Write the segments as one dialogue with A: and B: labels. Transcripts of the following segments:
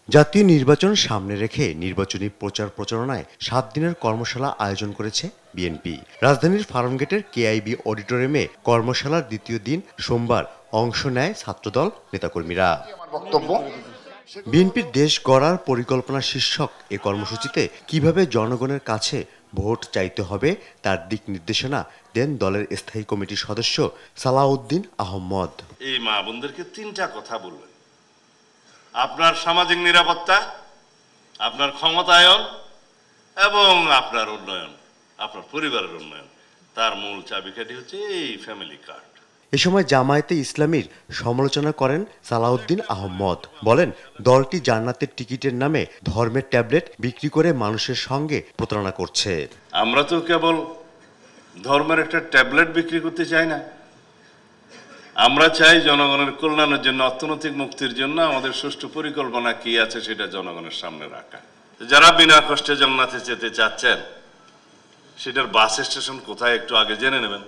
A: জাতীয় নির্বাচন সামনে রেখে নির্বাচনী প্রচার প্রচারণায় 7 দিনের কর্মশালা আয়োজন করেছে বিএনপি। রাজধানীর ফার্মগেটের কেআইবি অডিটোরিয়ামে কর্মশালার দ্বিতীয় দিন সোমবার অংশ নেয় ছাত্রদল নেতাকর্মীরা। বিএনপির দেশ গড়ার পরিকল্পনা শীর্ষক এ কর্মসূচিতে কিভাবে জনগণের কাছে ভোট চাইতে হবে তার দিক নির্দেশনা দেন দলের স্থায়ী কমিটির সদস্য সালাউদ্দিন আহমদ।
B: এই মা বোনদেরকে 3টা কথা বলবেন: আপনার সামাজিক নিরাপত্তা, আপনার ক্ষমতায়ন এবং আপনার উন্নয়ন, আপনার পরিবারের উন্নয়ন। তার মূল চাবিকাঠি হচ্ছে এই ফ্যামিলি কার্ড।
A: এ সময় জামায়াতে ইসলামীর সমালোচনা করেন সালাউদ্দিন আহমদ। বলেন, দলটি জান্নাতের টিকিটের নামে ধর্মের ট্যাবলেট বিক্রি করে মানুষের সঙ্গে প্রতারণা করছে।
B: আমরা তো কেবল ধর্মের একটা ট্যাবলেট বিক্রি করতে চাই না, আমরা চাই জনগণের কল্যাণের জন্য, অর্থনৈতিক মুক্তির জন্য আমাদের সুষ্ঠু পরিকল্পনা কি আছে সেটা জনগণের সামনে রাখা। যারা বিনা কষ্টে জান্নাতে যেতে চাচ্ছেন, সেটার বাস স্টেশন কোথায় একটু আগে জেনে নেবেন।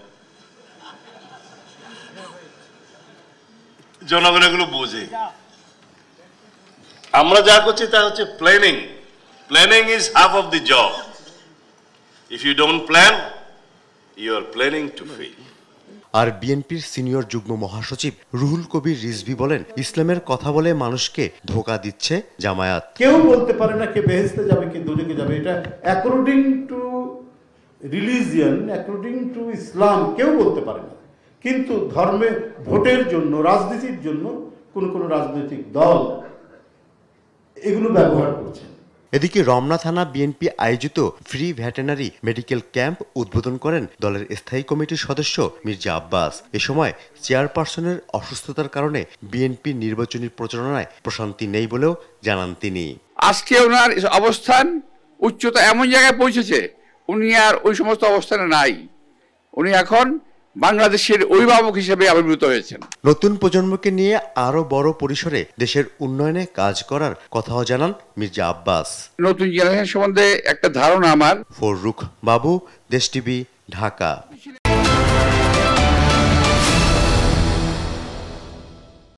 B: জনগণ এগুলো বোঝে। আমরা যা করছি তা হচ্ছে planning. Planning is half of the job. If you don't plan, you are planning to fail.
A: আর বিএনপির সিনিয়র যুগ্ম মহাসচিব রুহুল কবির রিজভী বলেন, ইসলামের কথা বলে মানুষকে ধোঁকা দিচ্ছে জামায়াত।
C: কেউ বলতে পারে না কে বেহেশতে যাবে কে দুজকে যাবে। এটা according to religion, according to ইসলাম কেউ বলতে পারে না। কিন্তু ধর্মে ভোটের জন্য, রাজনীতির জন্য কোন রাজনৈতিক দল এগুলো ব্যবহার করছে।
A: এদিকে রমনা থানা বিএনপি আয়োজিত ফ্রি ভেটেরিনারি মেডিকেল ক্যাম্প উদ্বোধন করেন দলের স্থায়ী কমিটির সদস্য মির্জা আব্বাস। এ সময় চেয়ারপারসনের অসুস্থতার কারণে বিএনপি নির্বাচনী প্রচারণায় প্রশান্তি নেই বলেও জানান তিনি।
D: আজকে ওনার অবস্থান উচ্চতা এমন জায়গায় পৌঁছেছে, উনি আর ওই সমস্ত অবস্থানে নাই। উনি এখন বাংলাদেশের অভিভাবক হিসেবে আবির্ভূত হয়েছেন।
A: নতুন প্রজন্মকে নিয়ে আরো বড় পরিসরে দেশের উন্নয়নে কাজ করার কথাও জানান মির্জা আব্বাস।
D: নতুন জেনারেশন সম্বন্ধে একটা ধারণা আমার।
A: ফররুখ বাবু, দেশ টিভি, ঢাকা।